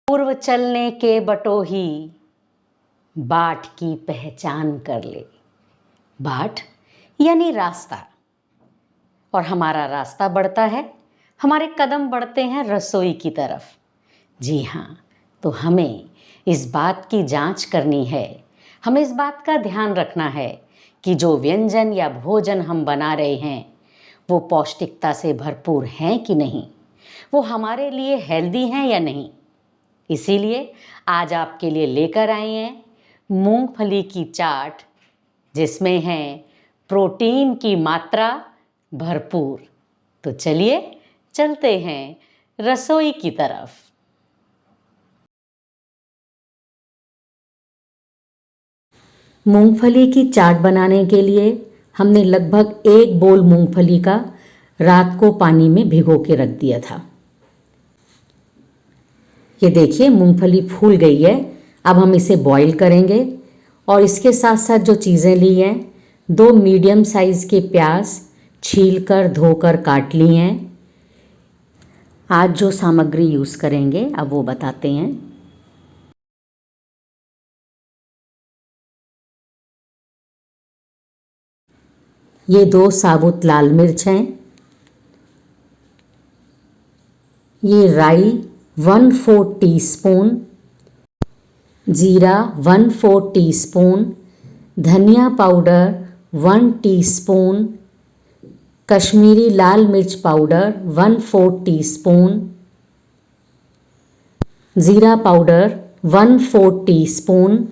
पूर्व चलने के बटोही बाट की पहचान कर ले। बाट यानी रास्ता, और हमारा रास्ता बढ़ता है, हमारे कदम बढ़ते हैं रसोई की तरफ। जी हाँ, तो हमें इस बात की जांच करनी है, हमें इस बात का ध्यान रखना है कि जो व्यंजन या भोजन हम बना रहे हैं वो पौष्टिकता से भरपूर हैं कि नहीं, वो हमारे लिए हेल्दी हैं या नहीं। इसीलिए आज आपके लिए लेकर आए हैं मूंगफली की चाट, जिसमें है प्रोटीन की मात्रा भरपूर। तो चलिए चलते हैं रसोई की तरफ। मूंगफली की चाट बनाने के लिए हमने लगभग 1 बोल मूंगफली का रात को पानी में भिगो के रख दिया था। ये देखिए मूंगफली फूल गई है। अब हम इसे बॉईल करेंगे और इसके साथ साथ जो चीज़ें ली हैं, 2 मीडियम साइज़ के प्याज छीलकर धोकर काट ली हैं। आज जो सामग्री यूज़ करेंगे अब वो बताते हैं। ये 2 साबुत लाल मिर्च हैं। ये राई 1/4 टीस्पून, जीरा 1/4 टीस्पून, धनिया पाउडर 1 टीस्पून, कश्मीरी लाल मिर्च पाउडर 1/4 टीस्पून, जीरा पाउडर 1/4 टीस्पून,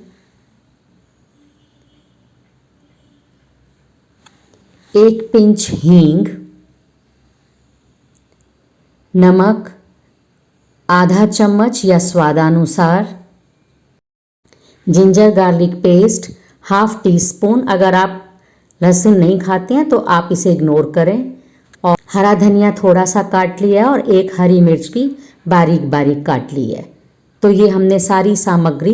एक पिंच हींग, नमक आधा चम्मच या स्वादानुसार, जिंजर गार्लिक पेस्ट 1/2 टीस्पून। अगर आप लहसुन नहीं खाते हैं तो आप इसे इग्नोर करें। और हरा धनिया थोड़ा सा काट लिया है और एक हरी मिर्च भी बारीक बारीक काट ली है। तो ये हमने सारी सामग्री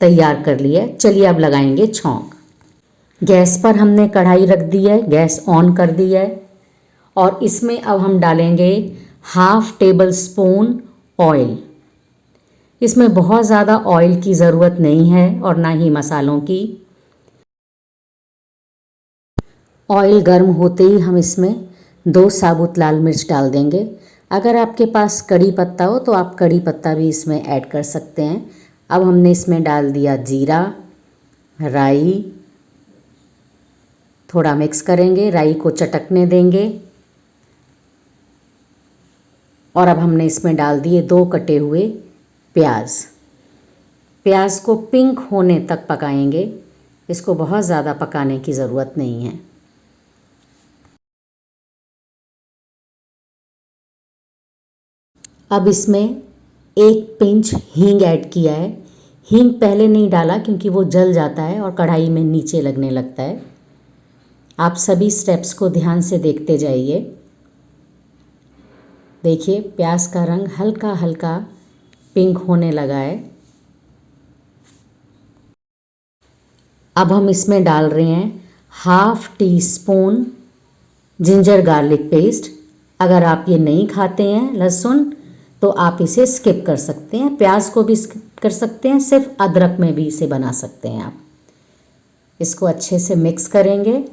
तैयार कर ली है। चलिए अब लगाएंगे छौंक। गैस पर हमने कढ़ाई रख दी है, गैस ऑन कर दी है और इसमें अब हम डालेंगे 1/2 टेबल स्पून ऑयल। इसमें बहुत ज़्यादा ऑयल की ज़रूरत नहीं है और ना ही मसालों की। ऑयल गर्म होते ही हम इसमें 2 साबुत लाल मिर्च डाल देंगे। अगर आपके पास कड़ी पत्ता हो तो आप कड़ी पत्ता भी इसमें ऐड कर सकते हैं। अब हमने इसमें डाल दिया जीरा, राई, थोड़ा मिक्स करेंगे, राई को चटकने देंगे और अब हमने इसमें डाल दिए 2 कटे हुए प्याज। प्याज को पिंक होने तक पकाएंगे, इसको बहुत ज़्यादा पकाने की ज़रूरत नहीं है। अब इसमें 1 पिंच हींग ऐड किया है। हींग पहले नहीं डाला क्योंकि वो जल जाता है और कढ़ाई में नीचे लगने लगता है। आप सभी स्टेप्स को ध्यान से देखते जाइए। देखिए प्याज का रंग हल्का हल्का पिंक होने लगा है। अब हम इसमें डाल रहे हैं 1/2 टीस्पून जिंजर गार्लिक पेस्ट। अगर आप ये नहीं खाते हैं लहसुन तो आप इसे स्किप कर सकते हैं, प्याज को भी स्किप कर सकते हैं, सिर्फ अदरक में भी इसे बना सकते हैं आप। इसको अच्छे से मिक्स करेंगे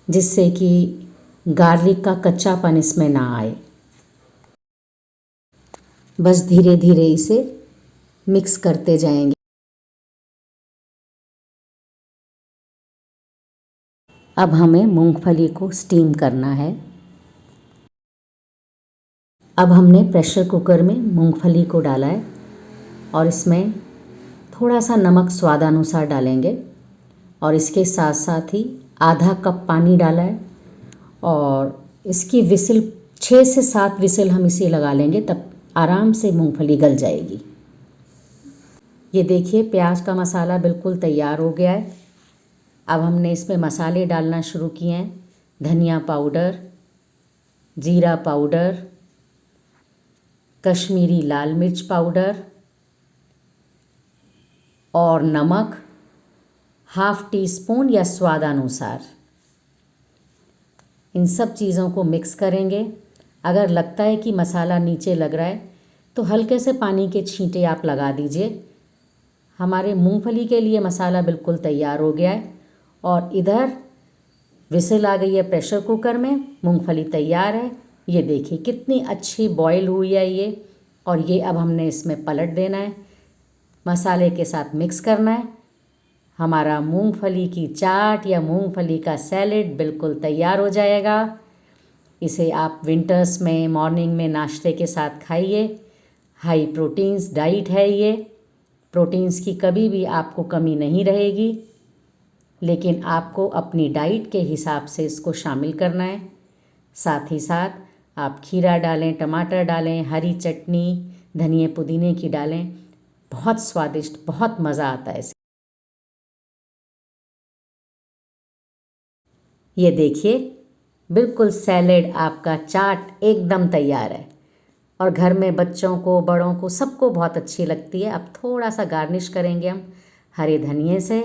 जिससे कि गार्लिक का कच्चापन इसमें ना आए। बस धीरे धीरे इसे मिक्स करते जाएंगे। अब हमें मूंगफली को स्टीम करना है। अब हमने प्रेशर कुकर में मूंगफली को डाला है और इसमें थोड़ा सा नमक स्वादानुसार डालेंगे और इसके साथ साथ ही आधा कप पानी डाला है और इसकी विसिल 6 से 7 विसिल हम इसे लगा लेंगे, तब आराम से मूंगफली गल जाएगी। ये देखिए प्याज का मसाला बिल्कुल तैयार हो गया है। अब हमने इसमें मसाले डालना शुरू किए हैं। धनिया पाउडर, जीरा पाउडर, कश्मीरी लाल मिर्च पाउडर और नमक 1/2 टीस्पून या स्वादानुसार। इन सब चीज़ों को मिक्स करेंगे। अगर लगता है कि मसाला नीचे लग रहा है तो हल्के से पानी के छींटे आप लगा दीजिए। हमारे मूंगफली के लिए मसाला बिल्कुल तैयार हो गया है और इधर विसिल आ गई है प्रेशर कुकर में, मूंगफली तैयार है। ये देखिए कितनी अच्छी बॉईल हुई है ये। और ये अब हमने इसमें पलट देना है, मसाले के साथ मिक्स करना है। हमारा मूंगफली की चाट या मूंगफली का सैलेड बिल्कुल तैयार हो जाएगा। इसे आप विंटर्स में मॉर्निंग में नाश्ते के साथ खाइए। हाई प्रोटीन्स डाइट है ये, प्रोटीन्स की कभी भी आपको कमी नहीं रहेगी, लेकिन आपको अपनी डाइट के हिसाब से इसको शामिल करना है। साथ ही साथ आप खीरा डालें, टमाटर डालें, हरी चटनी धनिए पुदीने की डालें, बहुत स्वादिष्ट, बहुत मज़ा आता है इसे। ये देखिए बिल्कुल सैलेड आपका चाट एकदम तैयार है और घर में बच्चों को, बड़ों को, सबको बहुत अच्छी लगती है। अब थोड़ा सा गार्निश करेंगे हम हरे धनिए से।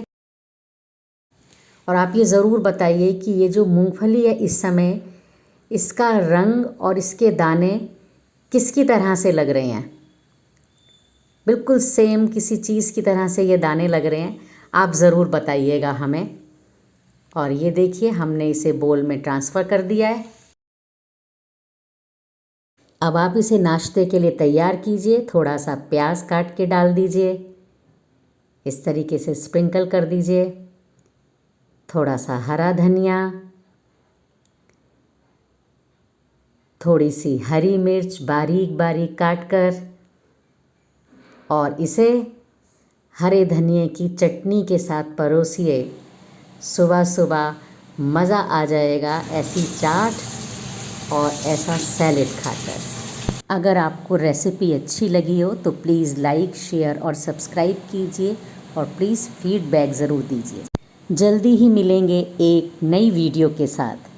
और आप ये ज़रूर बताइए कि ये जो मूंगफली है इस समय इसका रंग और इसके दाने किसकी तरह से लग रहे हैं। बिल्कुल सेम किसी चीज़ की तरह से ये दाने लग रहे हैं, आप ज़रूर बताइएगा हमें। और ये देखिए हमने इसे बोल में ट्रांसफ़र कर दिया है। अब आप इसे नाश्ते के लिए तैयार कीजिए। थोड़ा सा प्याज काट के डाल दीजिए, इस तरीके से स्प्रिंकल कर दीजिए। थोड़ा सा हरा धनिया, थोड़ी सी हरी मिर्च बारीक बारीक काट कर, और इसे हरे धनिए की चटनी के साथ परोसिए। सुबह सुबह मज़ा आ जाएगा ऐसी चाट और ऐसा सैलेड खाकर। अगर आपको रेसिपी अच्छी लगी हो तो प्लीज़ लाइक, शेयर और सब्सक्राइब कीजिए और प्लीज़ फीडबैक ज़रूर दीजिए। जल्दी ही मिलेंगे एक नई वीडियो के साथ।